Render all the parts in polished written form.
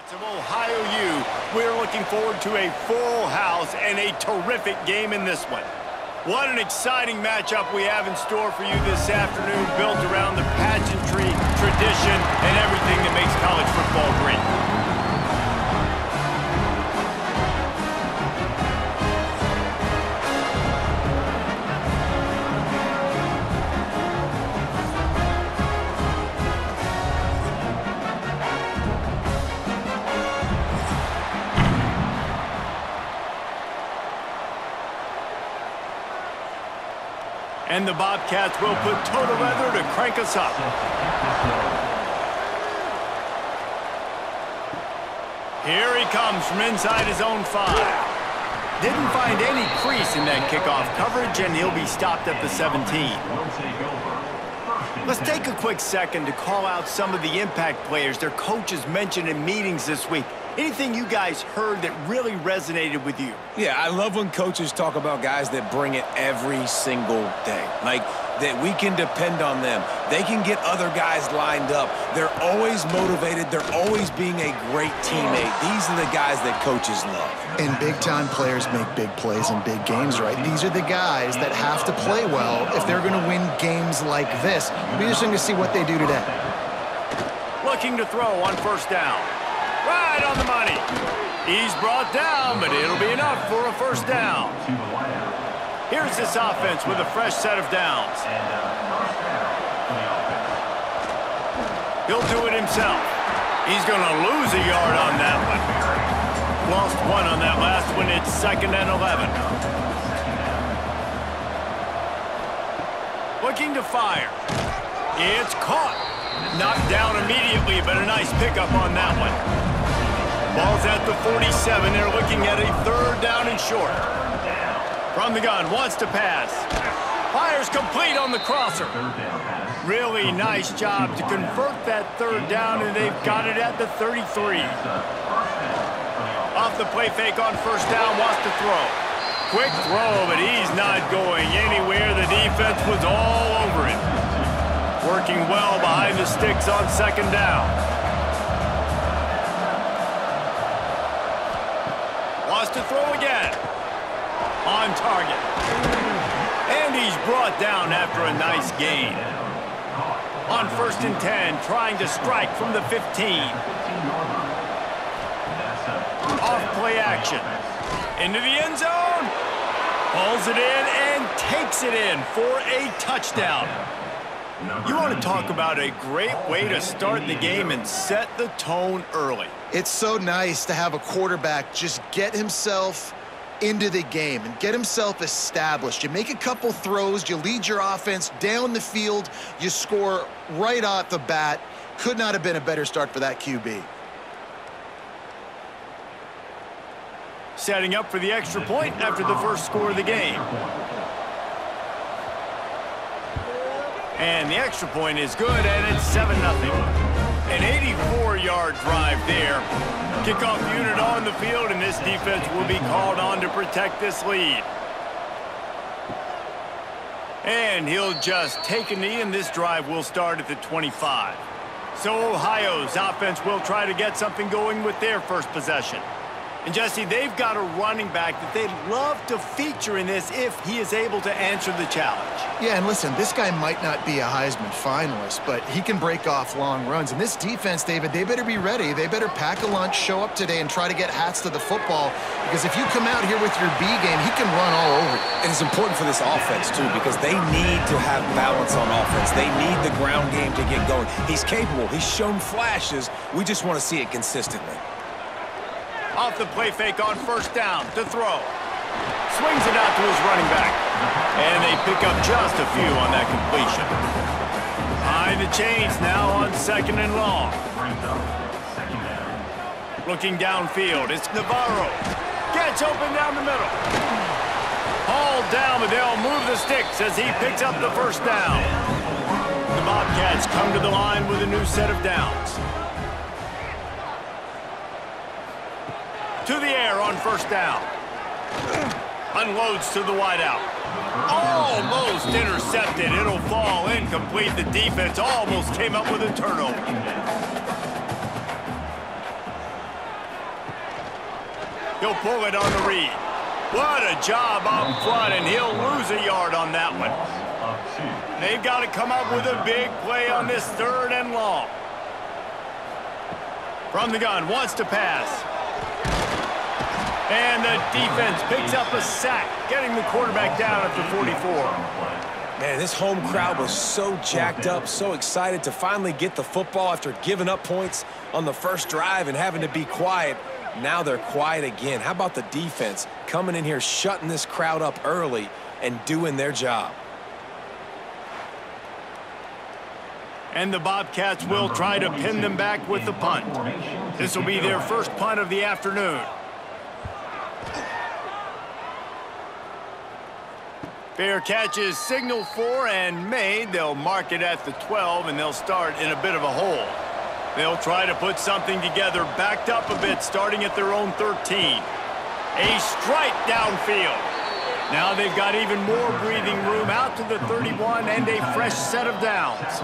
Of Ohio U, we're looking forward to a full house and a terrific game in this one. What an exciting matchup we have in store for you this afternoon, built around the pageantry, tradition, and everything that makes college football great. And the Bobcats will put total weather to crank us up. Here he comes from inside his own 5. Didn't find any crease in that kickoff coverage, and he'll be stopped at the 17. Let's take a quick second to call out some of the impact players their coaches mentioned in meetings this week. Anything you guys heard that really resonated with you? Yeah, I love when coaches talk about guys that bring it every single day. Like, that we can depend on them. They can get other guys lined up. They're always motivated. They're always being a great teammate. These are the guys that coaches love. And big-time players make big plays in big games, right? These are the guys that have to play well if they're going to win games like this. We're just going to see what they do today. Looking to throw on first down. Right on the money. He's brought down, but it'll be enough for a first down. Here's this offense with a fresh set of downs. He'll do it himself. He's going to lose a yard on that one. Lost 1 on that last one. It's 2nd and 11. Looking to fire. It's caught. Knocked down immediately, but a nice pickup on that one. Ball's at the 47. They're looking at a 3rd down and short. From the gun, wants to pass. Fires complete on the crosser. Really nice job to convert that 3rd down, and they've got it at the 33. Off the play fake on first down, wants to throw. Quick throw, but he's not going anywhere. The defense was all over it. Working well behind the sticks on 2nd down. Wants to throw again. On target. And he's brought down after a nice gain. On 1st and 10, trying to strike from the 15. Off play action. Into the end zone. Pulls it in and takes it in for a touchdown. You want to talk about a great way to start the game and set the tone early. It's so nice to have a quarterback just get himself into the game and get himself established. You make a couple throws, you lead your offense down the field, you score right off the bat. Could not have been a better start for that QB. Setting up for the extra point after the first score of the game. And the extra point is good, and it's 7-0. An 84-yard drive there. Kickoff unit on the field, and this defense will be called on to protect this lead. And he'll just take a knee, and this drive will start at the 25. So Ohio's offense will try to get something going with their first possession. And Jesse, they've got a running back that they'd love to feature in this if he is able to answer the challenge. Yeah, and listen, this guy might not be a Heisman finalist, but he can break off long runs. And this defense, David, they better be ready. They better pack a lunch, show up today, and try to get hats to the football. Because if you come out here with your B game, he can run all over you. And it's important for this offense, too, because they need to have balance on offense. They need the ground game to get going. He's capable. He's shown flashes. We just want to see it consistently. Off the play fake on first down to throw. Swings it out to his running back. And they pick up just a few on that completion. Behind the chains now on 2nd and long. Looking downfield, it's Navarro. Gets open down the middle. Hauled down, but they'll move the sticks as he picks up the first down. The Bobcats come to the line with a new set of downs. To the air on first down. Unloads to the wideout. Almost intercepted. It'll fall incomplete. The defense almost came up with a turnover. He'll pull it on the read. What a job up front, and he'll lose a yard on that one. They've got to come up with a big play on this 3rd and long. From the gun, wants to pass. And the defense picks up a sack, getting the quarterback down at the 44. Man, this home crowd was so jacked up, so excited to finally get the football after giving up points on the first drive and having to be quiet. Now they're quiet again. How about the defense coming in here, shutting this crowd up early and doing their job? And the Bobcats will try to pin them back with the punt. This will be their first punt of the afternoon. Fair catch is signaled for and made. They'll mark it at the 12, and they'll start in a bit of a hole. They'll try to put something together, backed up a bit, starting at their own 13. A strike downfield. Now they've got even more breathing room out to the 31 and a fresh set of downs.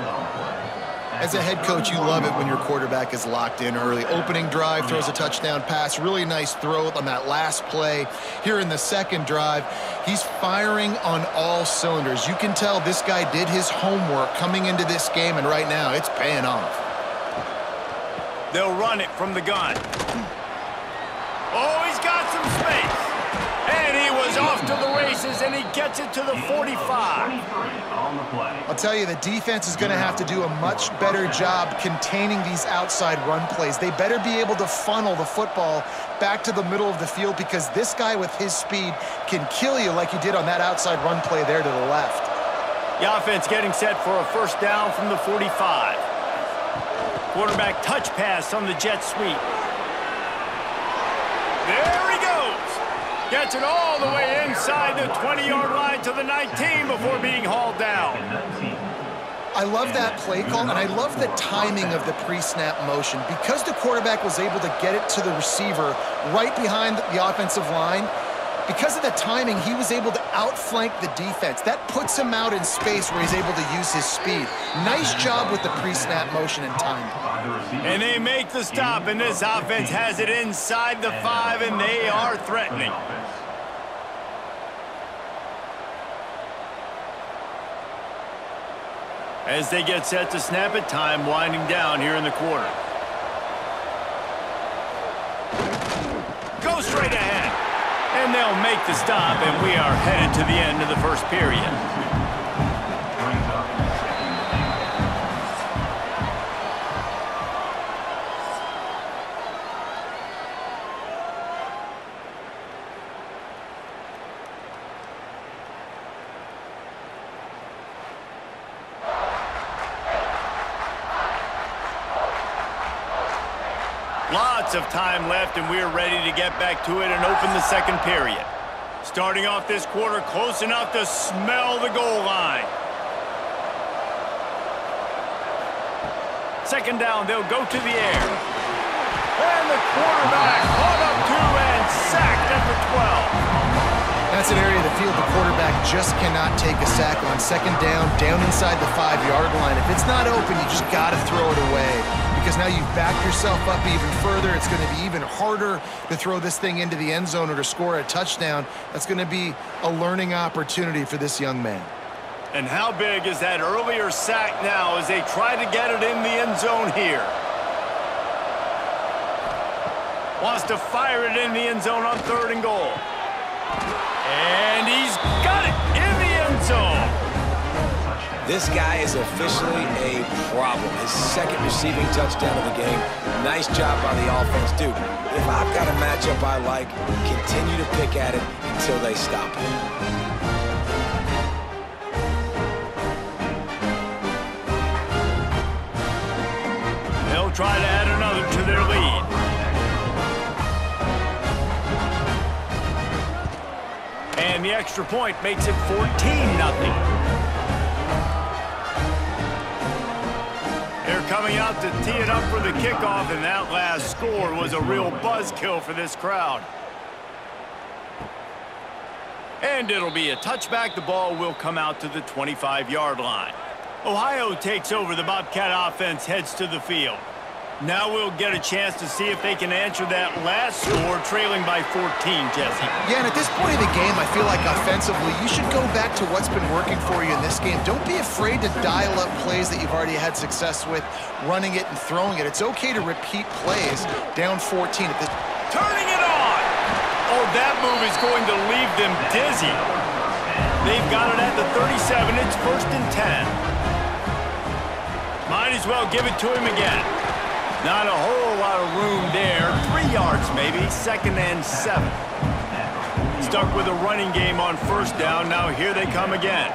As a head coach, you love it when your quarterback is locked in early. Opening drive, throws a touchdown pass. Really nice throw on that last play. Here in the second drive, he's firing on all cylinders. You can tell this guy did his homework coming into this game, and right now it's paying off. They'll run it from the gun. Oh, he's got some space. And he was off to the races, and he gets it to the 45. I'll tell you, the defense is going to have to do a much better job containing these outside run plays. They better be able to funnel the football back to the middle of the field, because this guy with his speed can kill you like he did on that outside run play there to the left. The offense getting set for a first down from the 45. Quarterback touch pass on the jet sweep. There he goes. Gets it all the way inside the 20-yard line to the 19 before being hauled down. I love that play call, and I love the timing of the pre-snap motion. Because the quarterback was able to get it to the receiver right behind the offensive line, because of the timing, he was able to outflank the defense. That puts him out in space where he's able to use his speed. Nice job with the pre-snap motion and timing. And they make the stop, and this offense has it inside the 5, and they are threatening. As they get set to snap it, time winding down here in the quarter. Go straight ahead. And they'll make the stop, and we are headed to the end of the first period. Lots of time left, and we're ready to get back to it and open the second period. Starting off this quarter close enough to smell the goal line. Second down, they'll go to the air. And the quarterback caught up to and sacked at the 12. That's an area of the field the quarterback just cannot take a sack on. Second down, down inside the 5-yard line. If it's not open, you just got to throw it away, because now you've backed yourself up even further. It's going to be even harder to throw this thing into the end zone or to score a touchdown. That's going to be a learning opportunity for this young man. And how big is that earlier sack now as they try to get it in the end zone here? Wants to fire it in the end zone on 3rd and goal. And he's got it in the end zone. This guy is officially a problem. His second receiving touchdown of the game. Nice job by the offense. Dude, if I've got a matchup I like, continue to pick at it until they stop it. They'll try to add another to their lead. And the extra point makes it 14-0. They're coming out to tee it up for the kickoff, and that last score was a real buzzkill for this crowd. And it'll be a touchback. The ball will come out to the 25-yard line. Ohio takes over. The Bobcat offense heads to the field. Now we'll get a chance to see if they can answer that last score, trailing by 14, Jesse. Yeah, and at this point of the game, I feel like offensively, you should go back to what's been working for you in this game. Don't be afraid to dial up plays that you've already had success with, running it and throwing it. It's okay to repeat plays down 14. Turning it on! Oh, that move is going to leave them dizzy. They've got it at the 37. It's 1st and 10. Might as well give it to him again. Not a whole lot of room there. 3 yards maybe. 2nd and 7. Stuck with a running game on 1st down. Now here they come again.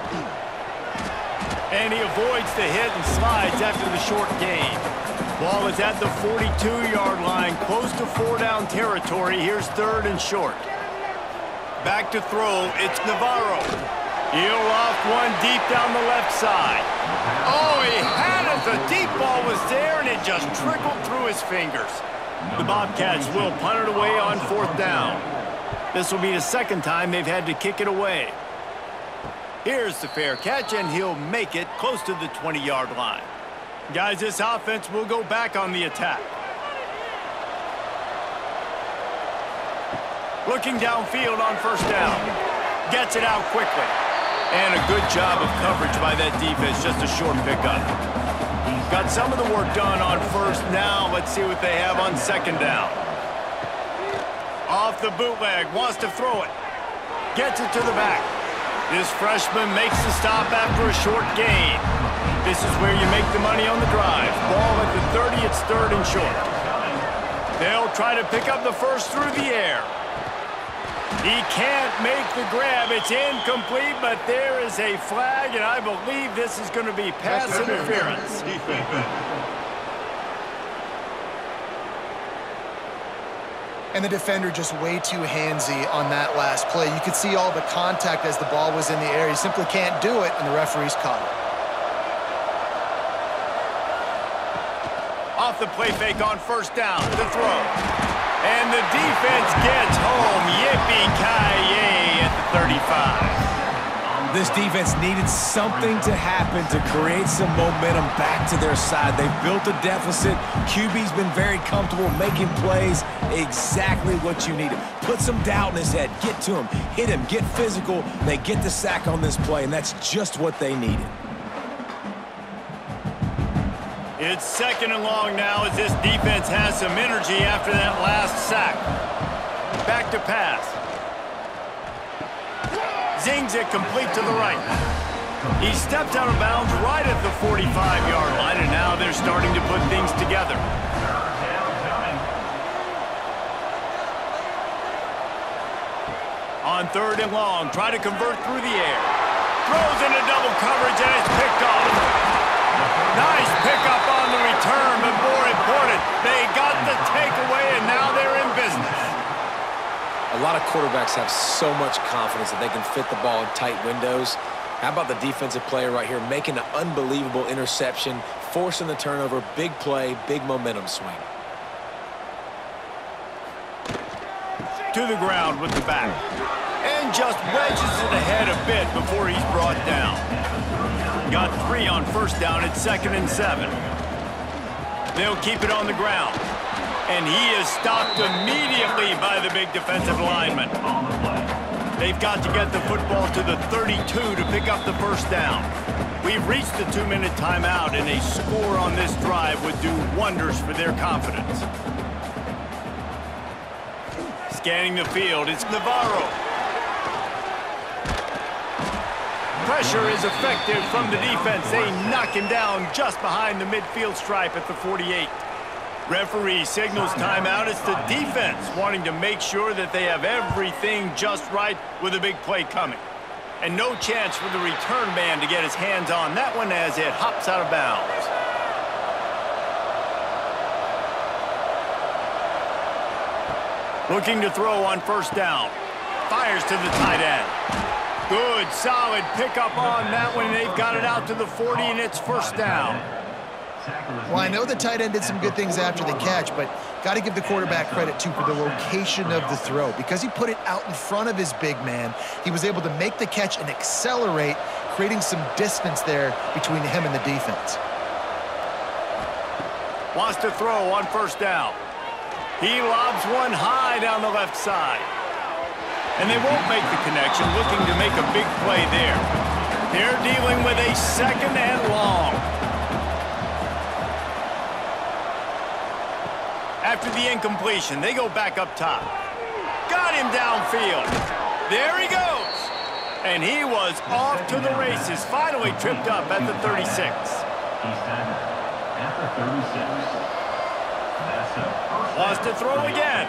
And he avoids the hit and slides after the short gain. Ball is at the 42-yard line, close to 4-down territory. Here's 3rd and short. Back to throw. It's Navarro. He'll off one deep down the left side. Oh, he had it. The deep ball was there, and it just trickled through his fingers. The Bobcats will punt it away on 4th down. This will be the 2nd time they've had to kick it away. Here's the fair catch, and he'll make it close to the 20-yard line. Guys, this offense will go back on the attack. Looking downfield on 1st down. Gets it out quickly. And a good job of coverage by that defense, just a short pickup. Got some of the work done on 1st. Now let's see what they have on 2nd down. Off the bootleg, wants to throw it. Gets it to the back. This freshman makes the stop after a short gain. This is where you make the money on the drive. Ball at the 30, it's 3rd and short. They'll try to pick up the 1st through the air. He can't make the grab. It's incomplete, but there is a flag, and I believe this is going to be pass interference. And the defender just way too handsy on that last play. You could see all the contact as the ball was in the air. You simply can't do it, and the referee's caught it. Off the play fake on 1st down, the throw. And the defense gets home. Yippee-ki-yay at the 35. This defense needed something to happen to create some momentum back to their side. They've built a deficit. QB's been very comfortable making plays. Exactly what you needed. Put some doubt in his head. Get to him. Hit him. Get physical. They get the sack on this play, and that's just what they needed. It's 2nd and long now as this defense has some energy after that last sack. Back to pass. Zings it complete to the right. He stepped out of bounds right at the 45-yard line, and now they're starting to put things together. On 3rd and long, try to convert through the air. Throws into double coverage, and it's picked off. Nice pickup on the return, but more important, they got the takeaway, and now they're in business. A lot of quarterbacks have so much confidence that they can fit the ball in tight windows. How about the defensive player right here making an unbelievable interception, forcing the turnover, big play, big momentum swing. To the ground with the back. And just wedges it ahead a bit before he's brought down. Got 3 on 1st down at 2nd and 7. They'll keep it on the ground. And he is stopped immediately by the big defensive lineman. They've got to get the football to the 32 to pick up the 1st down. We've reached the 2-minute timeout, and a score on this drive would do wonders for their confidence. Scanning the field, it's Navarro. Pressure is effective from the defense. They knock him down just behind the midfield stripe at the 48. Referee signals timeout. It's the defense wanting to make sure that they have everything just right with a big play coming. And no chance for the return man to get his hands on that one as it hops out of bounds. Looking to throw on 1st down. Fires to the tight end. Good, solid pickup on that one. They've got it out to the 40, and it's 1st down. Well, I know the tight end did some good things after the catch, but got to give the quarterback credit, too, for the location of the throw. Because he put it out in front of his big man, he was able to make the catch and accelerate, creating some distance there between him and the defense. Wants to throw on first down. He lobs one high down the left side. And they won't make the connection, looking to make a big play there. They're dealing with a second and long. After the incompletion, they go back up top. Got him downfield. There he goes. And he was off to the races, finally tripped up at the 36. He's at the 36. That's a first down. Wants to throw again.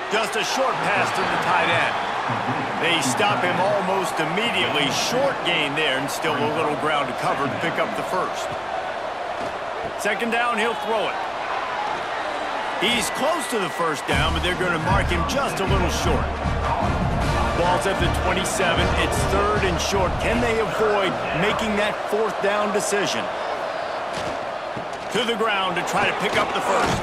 Just a short pass to the tight end. They stop him almost immediately. Short gain there, and still a little ground to cover to pick up the first. Second down, he'll throw it. He's close to the first down, but they're going to mark him just a little short. Ball's at the 27. It's third and short. Can they avoid making that fourth down decision? To the ground to try to pick up the first.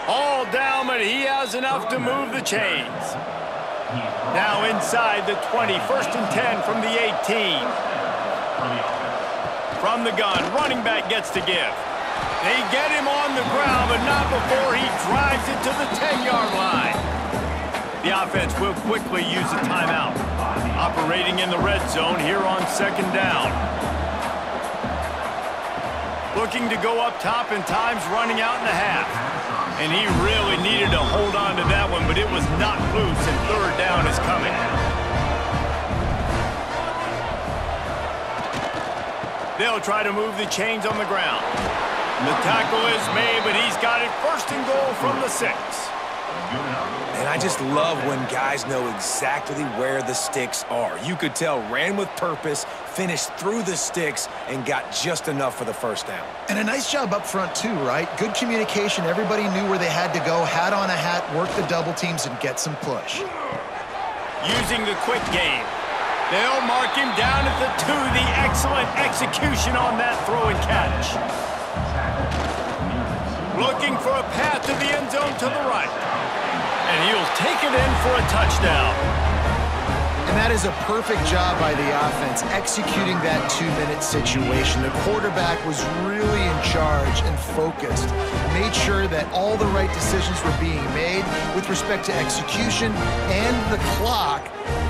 All down, but he has enough to move the chains. Now inside the 20. First and 10 from the 18. From the gun, running back gets to give. They get him on the ground, but not before he drives it to the 10-yard line. The offense will quickly use a timeout. Operating in the red zone here on second down. Looking to go up top, and time's running out in the half. And he really needed to hold on to that one, but it was not loose, and third down is coming. They'll try to move the chains on the ground. The tackle is made, but he's got it first and goal from the 6. And I just love when guys know exactly where the sticks are. You could tell ran with purpose, finished through the sticks, and got just enough for the first down. And a nice job up front too, right? Good communication. Everybody knew where they had to go. Hat on a hat, work the double teams, and get some push. Using the quick game. They'll mark him down at the 2. The excellent execution on that throw and catch. Looking for a path to the end zone to the right. And he'll take it in for a touchdown. And that is a perfect job by the offense, executing that 2-minute situation. The quarterback was really in charge and focused. Made sure that all the right decisions were being made with respect to execution and the clock.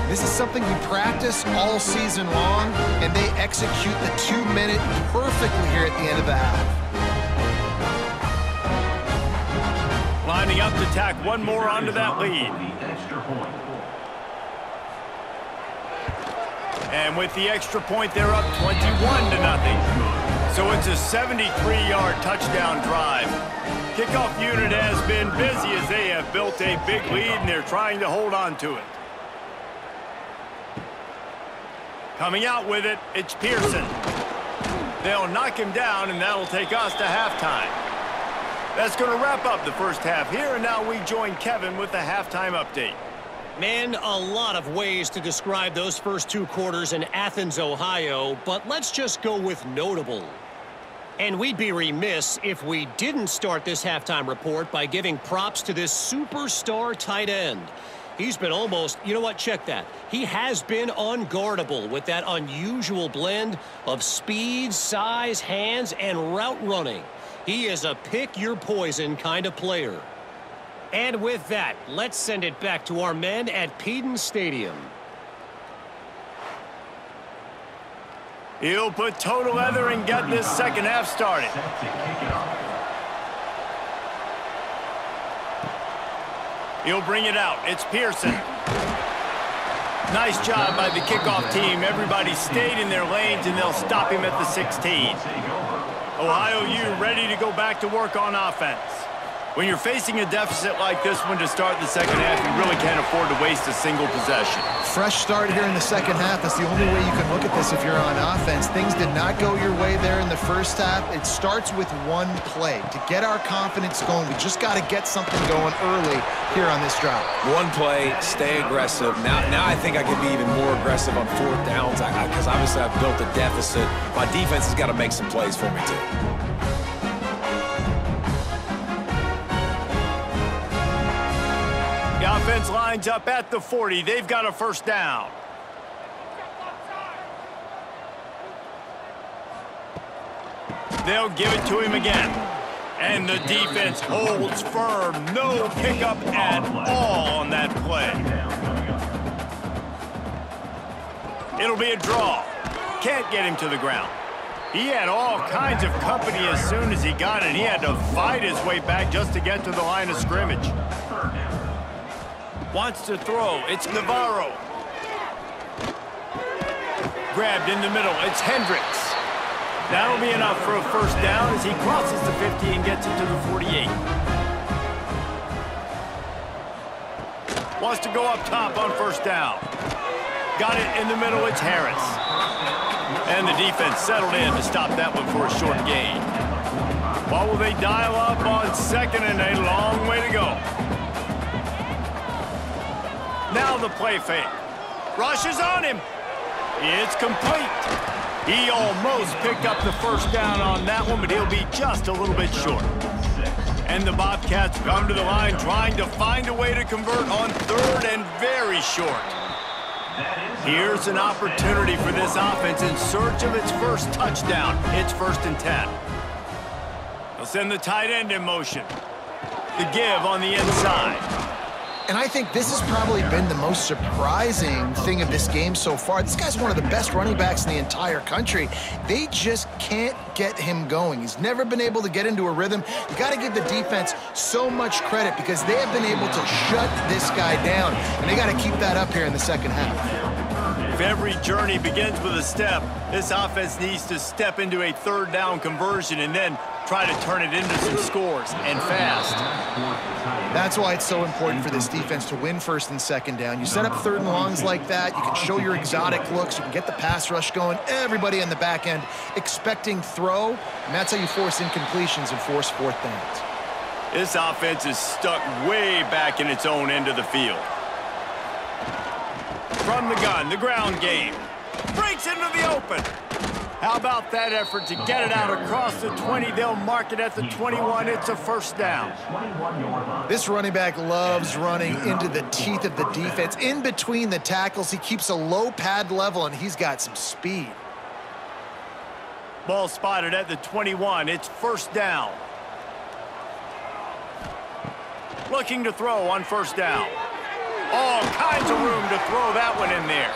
This is something we practice all season long, and they execute the 2-minute perfectly here at the end of the half. Lining up to tack one more onto that lead. And with the extra point, they're up 21-0. So it's a 73-yard touchdown drive. Kickoff unit has been busy as they have built a big lead, and they're trying to hold on to it. Coming out with it, it's Pearson. They'll knock him down, and that'll take us to halftime. That's going to wrap up the first half here, and now we join Kevin with the halftime update. Man, a lot of ways to describe those first 2 quarters in Athens, Ohio, but let's just go with notable. And we'd be remiss if we didn't start this halftime report by giving props to this superstar tight end. He's been almost, you know what, check that. He has been unguardable with that unusual blend of speed, size, hands, and route running. He is a pick-your-poison kind of player. And with that, let's send it back to our men at Peden Stadium. He'll put total leather and get this second half started. He'll bring it out. It's Pearson. Nice job by the kickoff team. Everybody stayed in their lanes, and they'll stop him at the 16. Ohio U ready to go back to work on offense. When you're facing a deficit like this one to start the second half, you really can't afford to waste a single possession. Fresh start here in the second half. That's the only way you can look at this if you're on offense. Things did not go your way there in the first half. It starts with one play. To get our confidence going, we just got to get something going early here on this drive. One play, stay aggressive. Now I think I can be even more aggressive on fourth downs because obviously I've built a deficit. My defense has got to make some plays for me too. The offense lines up at the 40. They've got a first down. They'll give it to him again. And the defense holds firm. No pickup at all on that play. It'll be a draw. Can't get him to the ground. He had all kinds of company as soon as he got it. He had to fight his way back just to get to the line of scrimmage. Wants to throw. It's Navarro. Grabbed in the middle. It's Hendricks. That'll be enough for a first down as he crosses the 50 and gets it to the 48. Wants to go up top on first down. Got it in the middle. It's Harris. And the defense settled in to stop that one for a short gain. What will they dial up on second and a long way to go? Now the play fake. Rushes on him. It's complete. He almost picked up the first down on that one, but he'll be just a little bit short. And the Bobcats come to the line trying to find a way to convert on third and very short. Here's an opportunity for this offense in search of its first touchdown. It's 1st and 10. They'll send the tight end in motion. The give on the inside. And I think this has probably been the most surprising thing of this game so far. This guy's one of the best running backs in the entire country. They just can't get him going. He's never been able to get into a rhythm. You got to give the defense so much credit because they have been able to shut this guy down. And they got to keep that up here in the second half. If every journey begins with a step, this offense needs to step into a third down conversion and then try to turn it into some scores, and fast. That's why it's so important for this defense to win first and second down. You set up third and longs like that, you can show your exotic looks, you can get the pass rush going, everybody on the back end expecting throw, and that's how you force incompletions and force fourth downs. This offense is stuck way back in its own end of the field. From the gun, the ground game. Breaks into the open. How about that effort to get it out across the 20? They'll mark it at the 21. It's a first down. This running back loves running into the teeth of the defense. In between the tackles, he keeps a low pad level, and he's got some speed. Ball spotted at the 21. It's first down. Looking to throw on first down. All kinds of room to throw that one in there.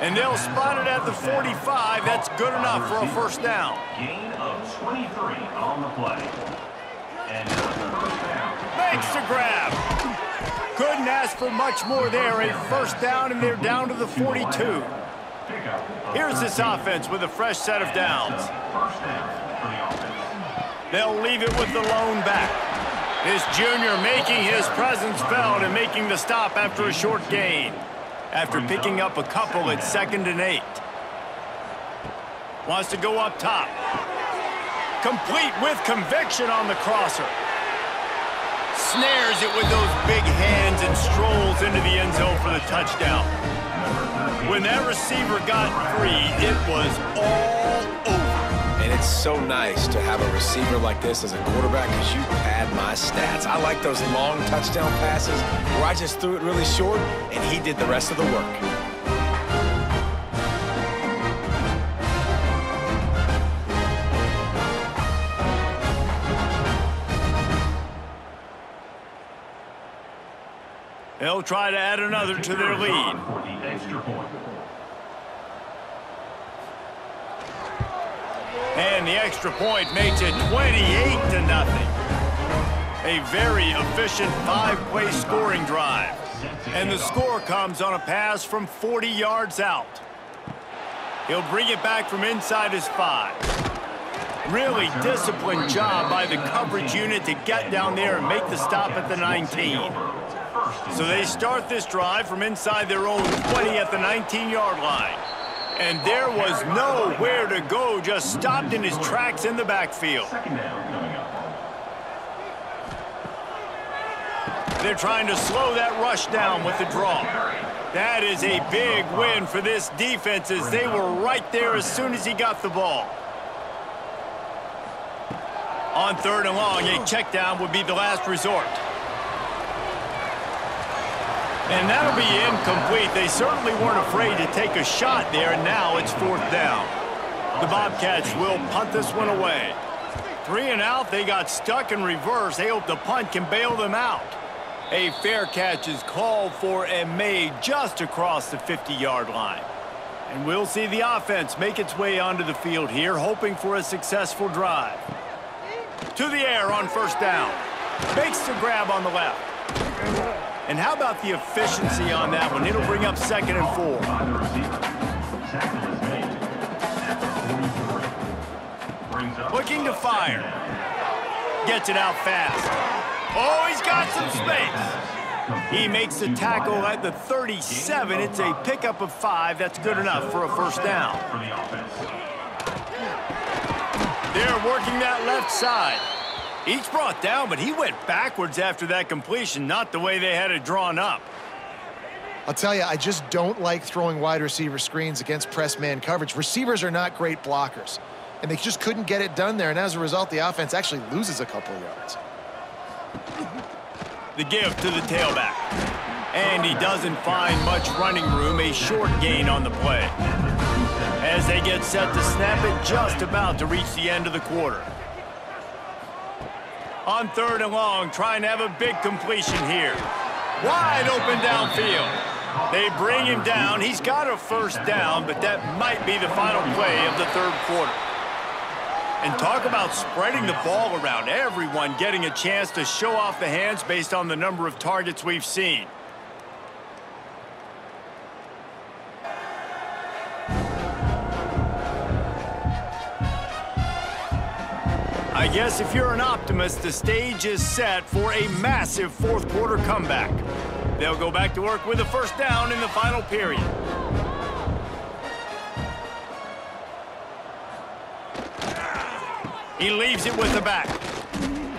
And they'll spot it at the 45. That's good enough for a first down. Gain of 23 on the play. And first down. Makes the grab. Couldn't ask for much more there. A first down, and they're down to the 42. Here's this offense with a fresh set of downs. First down for the offense. They'll leave it with the lone back. This junior making his presence felt and making the stop after a short gain. After picking up a couple at 2nd and 8. Wants to go up top. Complete with conviction on the crosser. Snares it with those big hands and strolls into the end zone for the touchdown. When that receiver got free, it was all over. And it's so nice to have a receiver like this as a quarterback because you pad my stats. I like those long touchdown passes where I just threw it really short and he did the rest of the work. They'll try to add another to their lead. For the extra point. And the extra point makes it 28-0. A very efficient 5-play scoring drive. And the score comes on a pass from 40 yards out. He'll bring it back from inside his 5. Really disciplined job by the coverage unit to get down there and make the stop at the 19. So they start this drive from inside their own 20 at the 19-yard line. And there was nowhere to go, just stopped in his tracks in the backfield. Second down coming up. They're trying to slow that rush down with the draw. That is a big win for this defense as they were right there as soon as he got the ball. On 3rd and long, a check down would be the last resort. And that'll be incomplete. They certainly weren't afraid to take a shot there, and now it's 4th down. The Bobcats will punt this one away. 3 and out, they got stuck in reverse. They hope the punt can bail them out. A fair catch is called for and made just across the 50-yard line. And we'll see the offense make its way onto the field here, hoping for a successful drive. To the air on first down. Makes the grab on the left. And how about the efficiency on that one? It'll bring up 2nd and 4. Looking to fire. Gets it out fast. Oh, he's got some space. He makes the tackle at the 37. It's a pickup of 5. That's good enough for a first down. They're working that left side. Each brought down, but he went backwards after that completion, not the way they had it drawn up. I'll tell you, I just don't like throwing wide receiver screens against press man coverage. Receivers are not great blockers, and they just couldn't get it done there, and as a result, the offense actually loses a couple of yards. The give to the tailback. And he doesn't find much running room, a short gain on the play. As they get set to snap it, just about to reach the end of the quarter. On 3rd and long, trying to have a big completion here. Wide open downfield. They bring him down. He's got a first down, but that might be the final play of the 3rd quarter. And talk about spreading the ball around. Everyone getting a chance to show off the hands based on the number of targets we've seen. I guess if you're an optimist, the stage is set for a massive 4th quarter comeback. They'll go back to work with a first down in the final period. He leaves it with the back.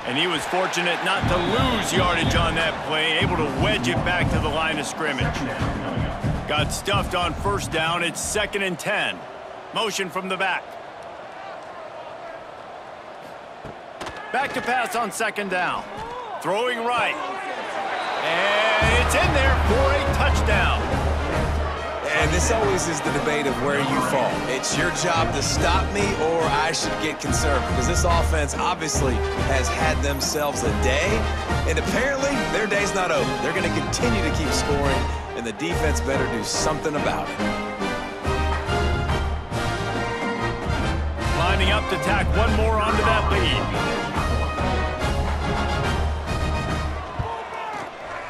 And he was fortunate not to lose yardage on that play, able to wedge it back to the line of scrimmage. Got stuffed on first down. It's 2nd and 10. Motion from the back. Back to pass on 2nd down. Throwing right. And it's in there for a touchdown. And this always is the debate of where you fall. It's your job to stop me or I should get concerned, because this offense obviously has had themselves a day, and apparently their day's not over. They're going to continue to keep scoring, and the defense better do something about it. Lining up to tack one more onto that lead.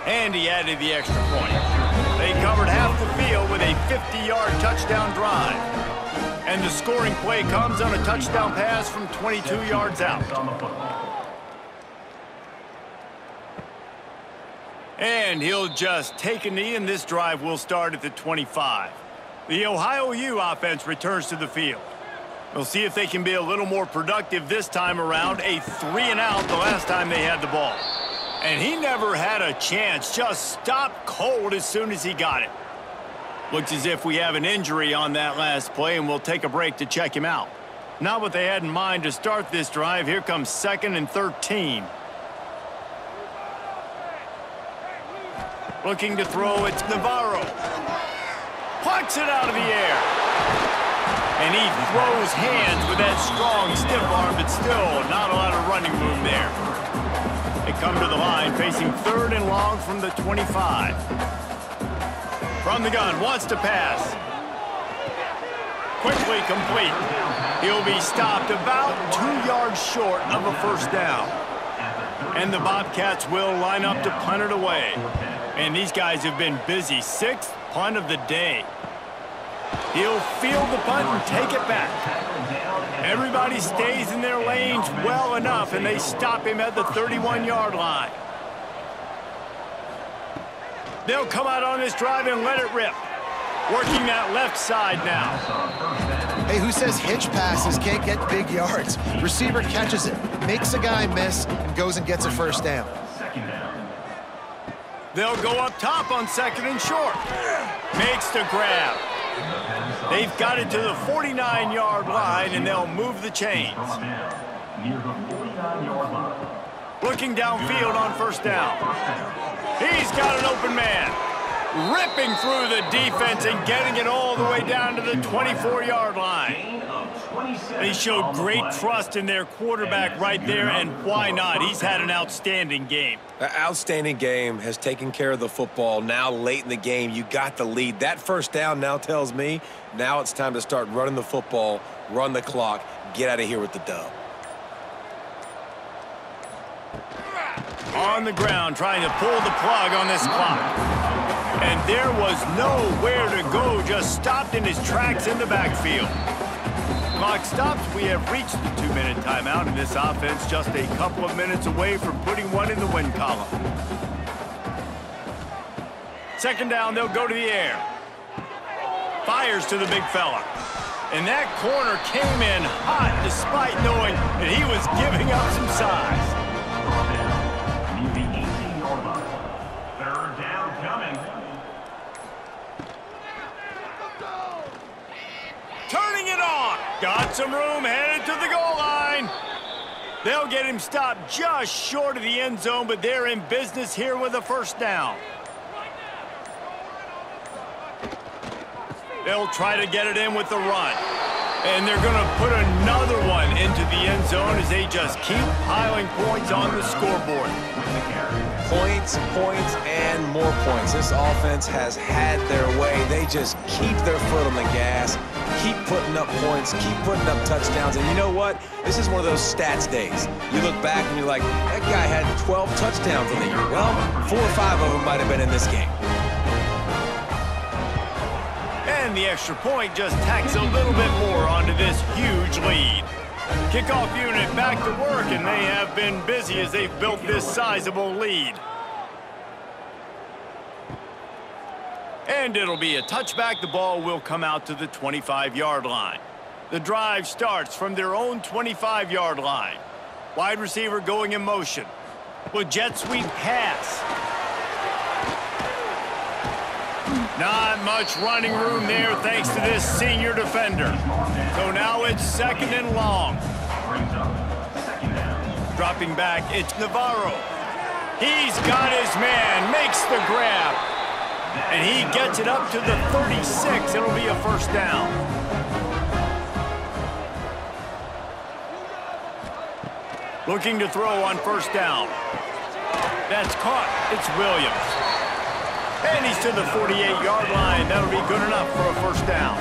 And he added the extra point. They covered half the field with a 50-yard touchdown drive. And the scoring play comes on a touchdown pass from 22 yards out. And he'll just take a knee, and this drive will start at the 25. The Ohio U offense returns to the field. We'll see if they can be a little more productive this time around. A 3 and out the last time they had the ball. And he never had a chance, just stopped cold as soon as he got it. Looks as if we have an injury on that last play, and we'll take a break to check him out. Not what they had in mind to start this drive. Here comes 2nd and 13. Looking to throw, it's Navarro. Plucks it out of the air. And he throws hands with that strong, stiff arm, but still not a lot of running room there. They come to the line, facing 3rd and long from the 25. From the gun, wants to pass. Quickly complete. He'll be stopped about 2 yards short of a first down. And the Bobcats will line up to punt it away. And these guys have been busy. 6th punt of the day. He'll field the punt and take it back. Everybody stays in their lanes well enough, and they stop him at the 31-yard line. They'll come out on this drive and let it rip. Working that left side now. Hey, who says hitch passes can't get big yards? Receiver catches it, makes a guy miss, and goes and gets a first down. They'll go up top on 2nd and short. Makes the grab. They've got it to the 49-yard line, and they'll move the chains. Looking downfield on first down. He's got an open man. Ripping through the defense and getting it all the way down to the 24-yard line. 27 They showed on the great play. trust in their quarterback right there, and why not? He's had an outstanding game. An outstanding game, has taken care of the football. Now late in the game, you got the lead. That first down now tells me now it's time to start running the football, run the clock, get out of here with the dub. On the ground, trying to pull the plug on this clock. And there was nowhere to go, just stopped in his tracks in the backfield. Clock stops. We have reached the 2-minute timeout, and this offense just a couple of minutes away from putting one in the win column. Second down, they'll go to the air. Fires to the big fella. And that corner came in hot despite knowing that he was giving up some size. Near the 18-yard line. Third down coming. Turning it on. Got some room, headed to the goal line. They'll get him stopped just short of the end zone, but they're in business here with a first down. They'll try to get it in with the run. And they're going to put another one into the end zone as they just keep piling points on the scoreboard. Points, points, and more points. This offense has had their way. They just keep their foot on the gas, keep putting up points, keep putting up touchdowns. And you know what? This is one of those stats days. You look back and you're like, that guy had 12 touchdowns in the year. Well, 4 or 5 of them might have been in this game. And the extra point just tacks a little bit more onto this huge lead. Kickoff unit back to work, and they have been busy as they've built this sizable lead. And it'll be a touchback. The ball will come out to the 25-yard line. The drive starts from their own 25-yard line. Wide receiver going in motion. With jet sweep pass. Not much running room there thanks to this senior defender. So now it's second and long. Dropping back, it's Navarro. He's got his man, makes the grab. And he gets it up to the 36. It'll be a first down. Looking to throw on first down. That's caught. It's Williams. And he's to the 48-yard line. That'll be good enough for a first down.